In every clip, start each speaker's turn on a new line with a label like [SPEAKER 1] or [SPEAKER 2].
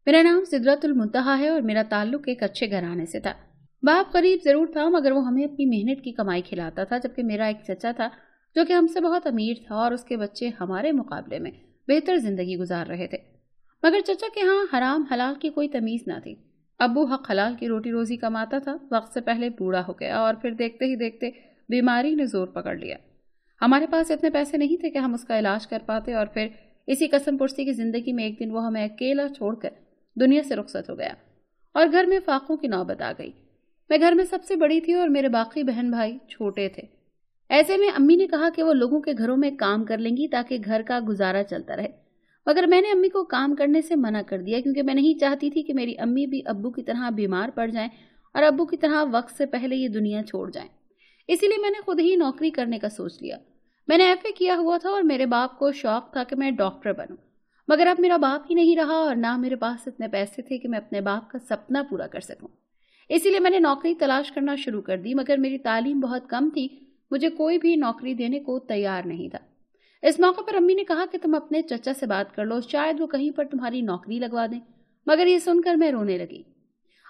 [SPEAKER 1] मेरा नाम सिदरतुल मुंतहा है और मेरा ताल्लुक एक अच्छे घराने से था। बाप गरीब जरूर था मगर वो हमें अपनी मेहनत की कमाई खिलाता था, जबकि मेरा एक चचा था जो कि हमसे बहुत अमीर था और उसके बच्चे हमारे मुकाबले में बेहतर जिंदगी गुजार रहे थे। मगर चचा के यहाँ हराम हलाल की कोई तमीज ना थी। अब्बू हक हलाल की रोटी रोजी कमाता था, वक्त से पहले बूढ़ा हो गया और फिर देखते ही देखते बीमारी ने जोर पकड़ लिया। हमारे पास इतने पैसे नहीं थे कि हम उसका इलाज कर पाते और फिर इसी कसम पुरसी की जिंदगी में एक दिन वो हमें अकेला छोड़कर दुनिया से रुखसत हो गया और घर में फाकों की नौबत आ गई। मैं घर में सबसे बड़ी थी और मेरे बाकी बहन भाई छोटे थे। ऐसे में अम्मी ने कहा कि वो लोगों के घरों में काम कर लेंगी ताकि घर का गुजारा चलता रहे, मगर मैंने अम्मी को काम करने से मना कर दिया क्योंकि मैं नहीं चाहती थी कि मेरी अम्मी भी अब्बू की तरह बीमार पड़ जाएं और अब्बू की तरह वक्त से पहले ये दुनिया छोड़ जाएं। इसीलिए मैंने खुद ही नौकरी करने का सोच लिया। मैंने एफए किया हुआ था और मेरे बाप को शौक था कि मैं डॉक्टर बनूं, मगर अब मेरा बाप ही नहीं रहा और ना मेरे पास इतने पैसे थे कि मैं अपने बाप का सपना पूरा कर सकूं। इसीलिए मैंने नौकरी तलाश करना शुरू कर दी, मगर मेरी तालीम बहुत कम थी, मुझे कोई भी नौकरी देने को तैयार नहीं था। इस मौके पर अम्मी ने कहा कि तुम अपने चचा से बात कर लो, शायद वो कहीं पर तुम्हारी नौकरी लगवा दें। मगर ये सुनकर मैं रोने लगी।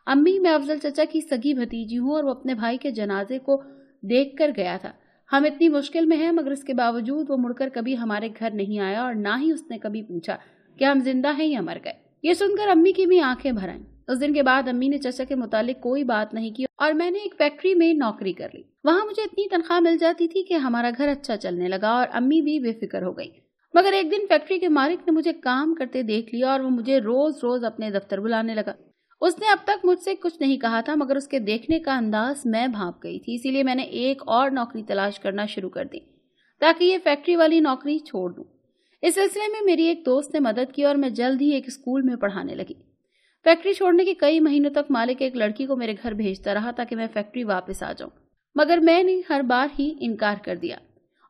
[SPEAKER 1] अम्मी, मैं अफजल चचा की सगी भतीजी हूँ और वो अपने भाई के जनाजे को देख कर गया था। हम इतनी मुश्किल में हैं मगर इसके बावजूद वो मुड़कर कभी हमारे घर नहीं आया और ना ही उसने कभी पूछा कि हम जिंदा हैं या मर गए। ये सुनकर अम्मी की भी आंखें भर आईं। उस दिन के बाद अम्मी ने चचा के मुतालिक कोई बात नहीं की और मैंने एक फैक्ट्री में नौकरी कर ली। वहां मुझे इतनी तनख्वाह मिल जाती थी कि हमारा घर अच्छा चलने लगा और अम्मी भी बेफिक्र हो गई। मगर एक दिन फैक्ट्री के मालिक ने मुझे काम करते देख लिया और वो मुझे रोज रोज अपने दफ्तर बुलाने लगा। उसने अब तक मुझसे कुछ नहीं कहा था मगर उसके देखने का अंदाज मैं भांप गई थी। इसीलिए मैंने एक और नौकरी तलाश करना शुरू कर दी ताकि ये फैक्ट्री वाली नौकरी छोड़ दूं। इस सिलसिले में मेरी एक दोस्त ने मदद की और मैं जल्द ही एक स्कूल में पढ़ाने लगी। फैक्ट्री छोड़ने के कई महीनों तक मालिक एक लड़की को मेरे घर भेजता रहा ताकि मैं फैक्ट्री वापस आ जाऊं, मगर मैंने हर बार ही इनकार कर दिया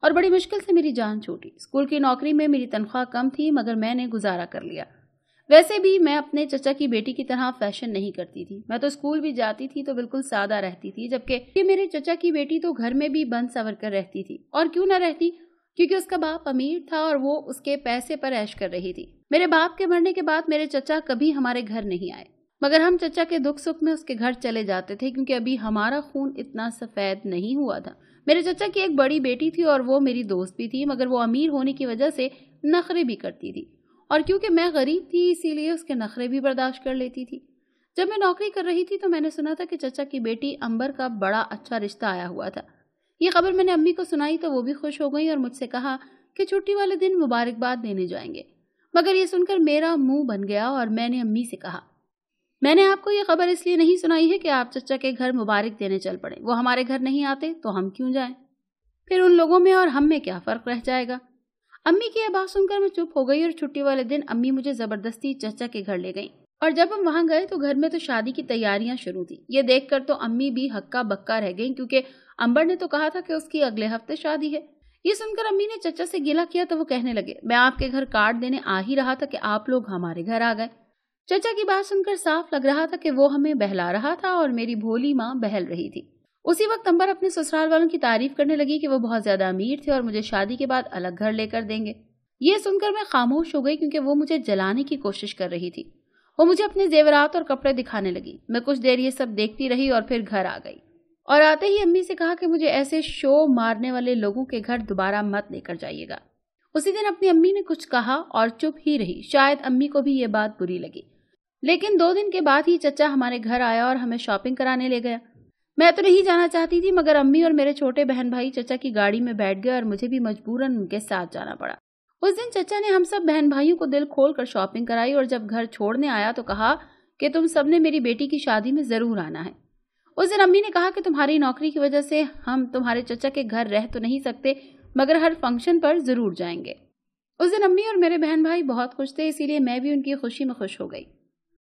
[SPEAKER 1] और बड़ी मुश्किल से मेरी जान छूटी। स्कूल की नौकरी में मेरी तनख्वाह कम थी मगर मैंने गुजारा कर लिया। वैसे भी मैं अपने चचा की बेटी की तरह फैशन नहीं करती थी। मैं तो स्कूल भी जाती थी तो बिल्कुल सादा रहती थी, जबकि मेरे चचा की बेटी तो घर में भी बंद सवर कर रहती थी। और क्यों ना रहती, क्योंकि उसका बाप अमीर था और वो उसके पैसे पर ऐश कर रही थी। मेरे बाप के मरने के बाद मेरे चचा कभी हमारे घर नहीं आए, मगर हम चचा के दुख सुख में उसके घर चले जाते थे क्योंकि अभी हमारा खून इतना सफेद नहीं हुआ था। मेरे चचा की एक बड़ी बेटी थी और वो मेरी दोस्त भी थी, मगर वो अमीर होने की वजह से नखरे भी करती थी और क्योंकि मैं गरीब थी इसीलिए उसके नखरे भी बर्दाश्त कर लेती थी। जब मैं नौकरी कर रही थी तो मैंने सुना था कि चचा की बेटी अंबर का बड़ा अच्छा रिश्ता आया हुआ था। ये खबर मैंने अम्मी को सुनाई तो वो भी खुश हो गई और मुझसे कहा कि छुट्टी वाले दिन मुबारकबाद देने जाएंगे। मगर ये सुनकर मेरा मुंह बन गया और मैंने अम्मी से कहा, मैंने आपको ये खबर इसलिए नहीं सुनाई है कि आप चचा के घर मुबारक देने चल पड़े। वो हमारे घर नहीं आते तो हम क्यों जाएं? फिर उन लोगों में और हम में क्या फर्क रह जाएगा? अम्मी की यह बात सुनकर मैं चुप हो गई और छुट्टी वाले दिन अम्मी मुझे जबरदस्ती चचा के घर ले गई और जब हम वहां गए तो घर में तो शादी की तैयारियां शुरू थी। ये देखकर तो अम्मी भी हक्का बक्का रह गई क्योंकि अंबर ने तो कहा था कि उसकी अगले हफ्ते शादी है। ये सुनकर अम्मी ने चचा से गिला किया तो वो कहने लगे, मैं आपके घर कार्ड देने आ ही रहा था कि आप लोग हमारे घर आ गए। चचा की बात सुनकर साफ लग रहा था कि वो हमें बहला रहा था और मेरी भोली माँ बहल रही थी। उसी वक्त अंबर अपने ससुराल वालों की तारीफ करने लगी कि वो बहुत ज्यादा अमीर थे और मुझे शादी के बाद अलग घर लेकर देंगे। ये सुनकर मैं खामोश हो गई क्योंकि वो मुझे जलाने की कोशिश कर रही थी। वो मुझे अपने जेवरात और कपड़े दिखाने लगी। मैं कुछ देर ये सब देखती रही और फिर घर आ गई और आते ही अम्मी से कहा कि मुझे ऐसे शो मारने वाले लोगों के घर दोबारा मत लेकर जाइएगा। उसी दिन अपनी अम्मी ने कुछ कहा और चुप ही रही। शायद अम्मी को भी ये बात बुरी लगी, लेकिन 2 दिन के बाद ही चचा हमारे घर आया और हमें शॉपिंग कराने ले गया। मैं तो नहीं जाना चाहती थी मगर अम्मी और मेरे छोटे बहन भाई चचा की गाड़ी में बैठ गए और मुझे भी मजबूरन उनके साथ जाना पड़ा। उस दिन चचा ने हम सब बहन भाइयों को दिल खोल कर शॉपिंग कराई और जब घर छोड़ने आया तो कहा कि तुम सबने मेरी बेटी की शादी में जरूर आना है। उस दिन अम्मी ने कहा कि तुम्हारी नौकरी की वजह से हम तुम्हारे चचा के घर रह तो नहीं सकते मगर हर फंक्शन पर जरूर जाएंगे। उस दिन अम्मी और मेरे बहन भाई बहुत खुश थे, इसीलिए मैं भी उनकी खुशी में खुश हो गई।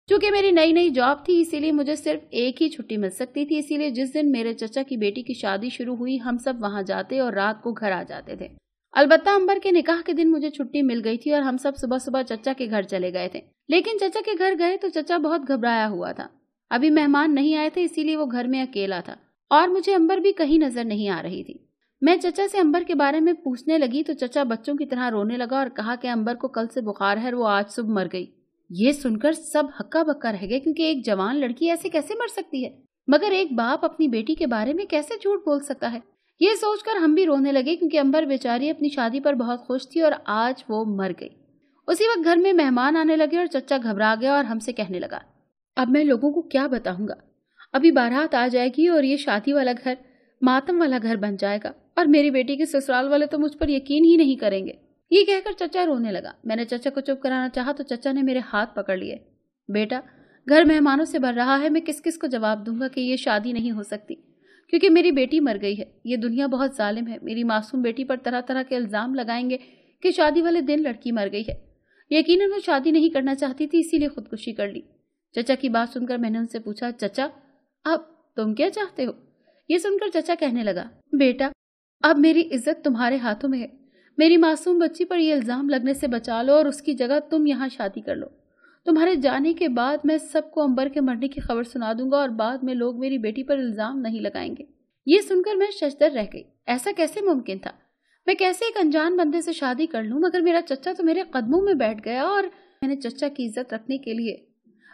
[SPEAKER 1] चूंकि मेरी नई नई जॉब थी इसीलिए मुझे सिर्फ एक ही छुट्टी मिल सकती थी, इसीलिए जिस दिन मेरे चचा की बेटी की शादी शुरू हुई हम सब वहां जाते और रात को घर आ जाते थे। अलबत्ता अंबर के निकाह के दिन मुझे छुट्टी मिल गई थी और हम सब सुबह सुबह चचा के घर चले गए थे। लेकिन चचा के घर गए तो चचा बहुत घबराया हुआ था। अभी मेहमान नहीं आए थे इसीलिए वो घर में अकेला था और मुझे अंबर भी कहीं नजर नहीं आ रही थी। मैं चचा से अंबर के बारे में पूछने लगी तो चचा बच्चों की तरह रोने लगा और कहा कि अंबर को कल से बुखार है और वो आज सुबह मर गई। ये सुनकर सब हक्का बक्का रह गए, क्योंकि एक जवान लड़की ऐसे कैसे मर सकती है, मगर एक बाप अपनी बेटी के बारे में कैसे झूठ बोल सकता है। ये सोचकर हम भी रोने लगे, क्योंकि अंबर बेचारी अपनी शादी पर बहुत खुश थी और आज वो मर गई। उसी वक्त घर में मेहमान आने लगे और चचा घबरा गया और हमसे कहने लगा, अब मैं लोगों को क्या बताऊंगा, अभी बारात आ जाएगी और ये शादी वाला घर मातम वाला घर बन जाएगा और मेरी बेटी के ससुराल वाले तो मुझ पर यकीन ही नहीं करेंगे। ये कहकर चचा रोने लगा। मैंने चचा को चुप कराना चाहा तो चचा ने मेरे हाथ पकड़ लिए। बेटा, घर मेहमानों से भर रहा है, मैं किस किस को जवाब दूंगा कि ये शादी नहीं हो सकती, क्योंकि मेरी बेटी मर गई है। ये दुनिया बहुत जालिम है। मेरी मासूम बेटी पर तरह तरह के इल्जाम लगाएंगे कि शादी वाले दिन लड़की मर गई है। यकीनन वो शादी नहीं करना चाहती थी, इसीलिए खुदकुशी कर ली। चचा की बात सुनकर मैंने उनसे पूछा, चचा अब तुम क्या चाहते हो? ये सुनकर चचा कहने लगा, बेटा अब मेरी इज्जत तुम्हारे हाथों में है। मेरी मासूम बच्ची पर ये इल्जाम लगने से बचा लो और उसकी जगह तुम यहाँ शादी कर लो। तुम्हारे जाने के बाद मैं सबको अंबर के मरने की खबर सुना दूंगा और बाद में लोग मेरी बेटी पर इल्जाम नहीं लगाएंगे। ये सुनकर मैं शशदर रह गई। ऐसा कैसे मुमकिन था? मैं कैसे एक अनजान बंदे से शादी कर लूं? मगर मेरा चचा तो मेरे कदमों में बैठ गया और मैंने चचा की इज्जत रखने के लिए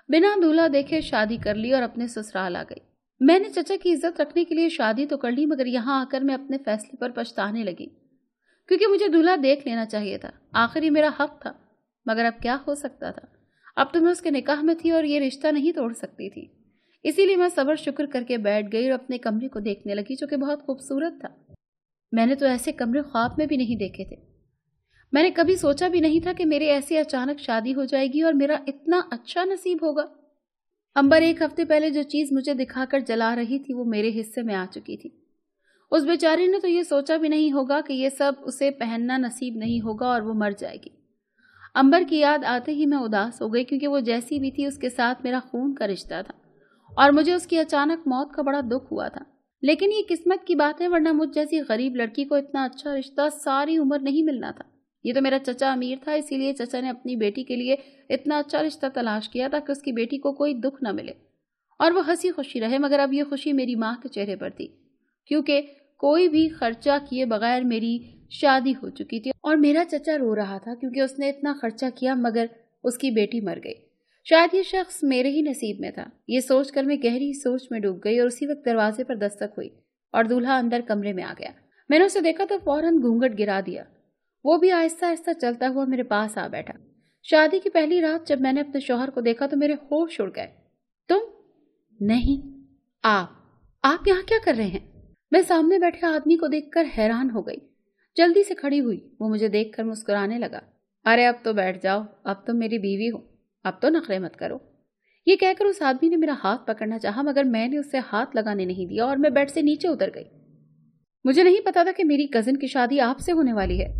[SPEAKER 1] बिना दूल्हा देखे शादी कर ली और अपने ससुराल आ गई। मैंने चचा की इज्जत रखने के लिए शादी तो कर ली, मगर यहाँ आकर मैं अपने फैसले पर पछताने लगी, क्योंकि मुझे दूल्हा देख लेना चाहिए था। आखिर ये मेरा हक था, मगर अब क्या हो सकता था? अब तो मैं उसके निकाह में थी और ये रिश्ता नहीं तोड़ सकती थी। इसीलिए मैं सब्र शुक्र करके बैठ गई और अपने कमरे को देखने लगी, जो कि बहुत खूबसूरत था। मैंने तो ऐसे कमरे ख्वाब में भी नहीं देखे थे। मैंने कभी सोचा भी नहीं था कि मेरे ऐसी अचानक शादी हो जाएगी और मेरा इतना अच्छा नसीब होगा। अंबर एक हफ्ते पहले जो चीज मुझे दिखाकर जला रही थी वो मेरे हिस्से में आ चुकी थी। उस बेचारी ने तो ये सोचा भी नहीं होगा कि ये सब उसे पहनना नसीब नहीं होगा और वो मर जाएगी। अंबर की याद आते ही मैं उदास हो गई, क्योंकि वो जैसी भी थी उसके साथ मेरा खून का रिश्ता था और मुझे उसकी अचानक मौत का बड़ा दुख हुआ था। लेकिन ये किस्मत की बात है, वरना मुझ जैसी गरीब लड़की को इतना अच्छा रिश्ता सारी उम्र नहीं मिलना था। ये तो मेरा चचा अमीर था, इसीलिए चचा ने अपनी बेटी के लिए इतना अच्छा रिश्ता तलाश किया ताकि उसकी बेटी को कोई दुख न मिले और वो हंसी खुशी रहे। मगर अब ये खुशी मेरी माँ के चेहरे पर थी, क्योंकि कोई भी खर्चा किए बगैर मेरी शादी हो चुकी थी और मेरा चचा रो रहा था क्योंकि उसने इतना खर्चा किया मगर उसकी बेटी मर गई। शायद ये शख्स मेरे ही नसीब में था। ये सोचकर मैं गहरी सोच में डूब गई और उसी वक्त दरवाजे पर दस्तक हुई और दूल्हा अंदर कमरे में आ गया। मैंने उसे देखा तो फौरन घूंघट गिरा दिया। वो भी आहिस्ता आहिस्ता चलता हुआ मेरे पास आ बैठा। शादी की पहली रात जब मैंने अपने शौहर को देखा तो मेरे होश उड़ गए। तुम? नहीं, आप यहाँ क्या कर रहे हैं? मैं सामने बैठे आदमी को देखकर हैरान हो गई। जल्दी से खड़ी हुई। वो मुझे देखकर मुस्कुराने लगा। अरे अब तो बैठ जाओ, अब तुम मेरी बीवी हो, अब तो नखरे मत करो। ये कहकर उस आदमी ने मेरा हाथ पकड़ना चाहा, मगर मैंने उसे हाथ लगाने नहीं दिया और मैं बेड से नीचे उतर गई। मुझे नहीं पता था कि मेरी कजिन की शादी आपसे होने वाली है।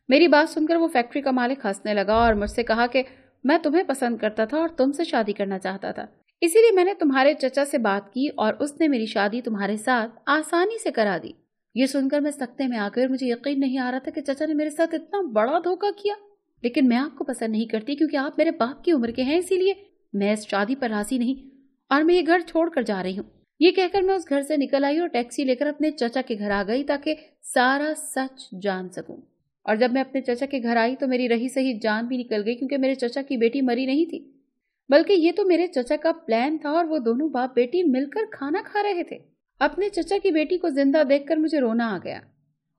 [SPEAKER 1] मेरी बात सुनकर वो फैक्ट्री का मालिक हंसने लगा और मुझसे कहा कि मैं तुम्हें पसंद करता था और तुमसे शादी करना चाहता था, इसीलिए मैंने तुम्हारे चचा से बात की और उसने मेरी शादी तुम्हारे साथ आसानी से करा दी। ये सुनकर मैं सख्ते में आ गई और मुझे यकीन नहीं आ रहा था कि चचा ने मेरे साथ इतना बड़ा धोखा किया। लेकिन मैं आपको पसंद नहीं करती क्योंकि आप मेरे बाप की उम्र के हैं, इसीलिए मैं इस शादी पर राजी नहीं और मैं ये घर छोड़कर जा रही हूँ। ये कहकर मैं उस घर से निकल आई और टैक्सी लेकर अपने चचा के घर आ गई ताकि सारा सच जान सकूं। और जब मैं अपने चचा के घर आई तो मेरी रही सही जान भी निकल गई, क्योंकि मेरे चचा की बेटी मरी नहीं थी, बल्कि ये तो मेरे चचा का प्लान था और वो दोनों बाप बेटी मिलकर खाना खा रहे थे। अपने चचा की बेटी को जिंदा देखकर मुझे रोना आ गया।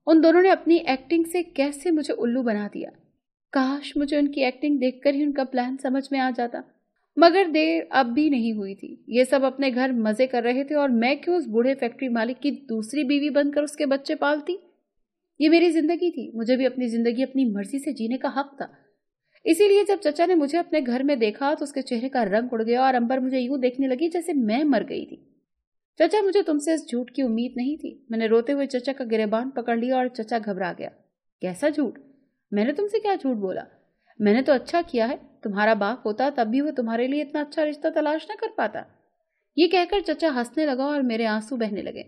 [SPEAKER 1] उन दोनों ने अपनी एक्टिंग से कैसे मुझे उल्लू बना दिया। काश मुझे उनकी एक्टिंग देखकर ही उनका प्लान समझ में आ जाता, मगर देर अब भी नहीं हुई थी। ये सब अपने घर मजे कर रहे थे और मैं क्यों उस बूढ़े फैक्ट्री मालिक की दूसरी बीवी बनकर उसके बच्चे पालती। ये मेरी जिंदगी थी, मुझे भी अपनी जिंदगी अपनी मर्जी से जीने का हक था। इसीलिए जब चचा ने मुझे अपने घर में देखा तो उसके चेहरे का रंग उड़ गया और अंबर मुझे यूं देखने लगी जैसे मैं मर गई थी। चचा, मुझे तुमसे इस झूठ की उम्मीद नहीं थी। मैंने रोते हुए चचा का गिरेबान पकड़ लिया और चचा घबरा गया। कैसा झूठ? मैंने तुमसे क्या झूठ बोला? मैंने तो अच्छा किया है। तुम्हारा बाप होता तब भी वो तुम्हारे लिए इतना अच्छा रिश्ता तलाश न कर पाता। ये कहकर चचा हंसने लगा और मेरे आंसू बहने लगे।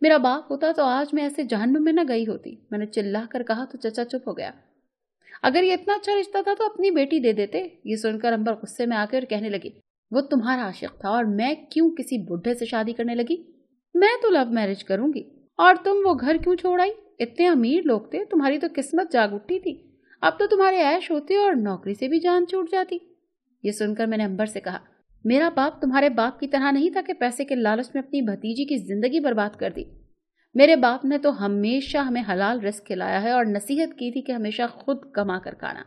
[SPEAKER 1] मेरा बाप होता तो आज मैं ऐसे जहन्नुम में न गई होती। मैंने चिल्ला कर कहा तो चचा चुप हो गया। अगर ये इतना अच्छा रिश्ता था तो अपनी बेटी दे देते। ये सुनकर अंबर गुस्से में आकर कहने लगी, वो तुम्हारा आशिक था और मैं क्यों किसी बुढ़े से शादी करने लगी? मैं तो लव मैरिज करूंगी। और तुम वो घर क्यों छोड़ आई? इतने अमीर लोग थे, तुम्हारी तो किस्मत जाग उठी थी। अब तो तुम्हारे ऐश होते और नौकरी से भी जान छूट जाती। یہ سن کر میں نے امبر سے کہا، میرا باپ تمہارے باپ کی طرح نہیں تھا کہ پیسے کے لالچ میں اپنی بھتیجی کی زندگی برباد کر دی۔ میرے باپ نے تو ہمیشہ ہمیں حلال رزق کھلایا ہے اور نصیحت کی تھی کہ ہمیشہ خود کما کر کھانا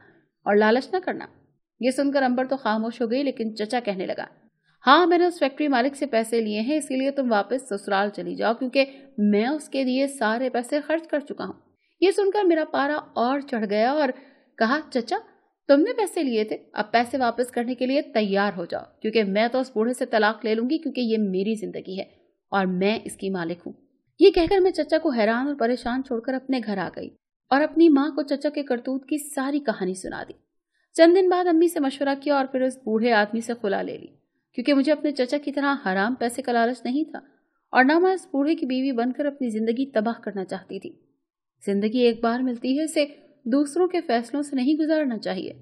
[SPEAKER 1] اور لالچ نہ کرنا۔ یہ سن کر امبر تو خاموش ہو گئی، لیکن چچا کہنے لگا، ہاں میں نے اس فیکٹری مالک سے پیسے لیے ہیں، اسی لیے تم واپس سسرال چلی جاؤ، کیونکہ میں اس کے دیے سارے پیسے خرچ کر چکا ہوں۔ یہ سن کر میرا پارا اور چڑھ گیا اور کہا، چچا تم نے پیسے لیے تھے، اب پیسے واپس کرنے کے لیے تیار ہو جاؤ، کیونکہ میں تو اس بوڑھے سے طلاق لے لوں گی، کیونکہ یہ میری زندگی ہے اور میں اس کی مالک ہوں۔ یہ کہہ کر میں چچا کو حیران اور پریشان چھوڑ کر اپنے گھر آ گئی اور اپنی ماں کو چچا کے کرتوت کی ساری کہانی سنا دی۔ چند دن بعد امی سے مشورہ کیا اور پھر اس بوڑھے آدمی سے خلا لے لی، کیونکہ مجھے اپنے چچا کی طرح حرام پیسے کا لالچ نہیں تھا اور نہ میں اس بوڑھے کی بیوی بن کر اپنی زندگی تباہ کرنا چاہتی تھی۔ زندگی ایک بار ملتی ہے، اسے دوسروں کے فیصلوں سے نہیں گزارنا چاہیے۔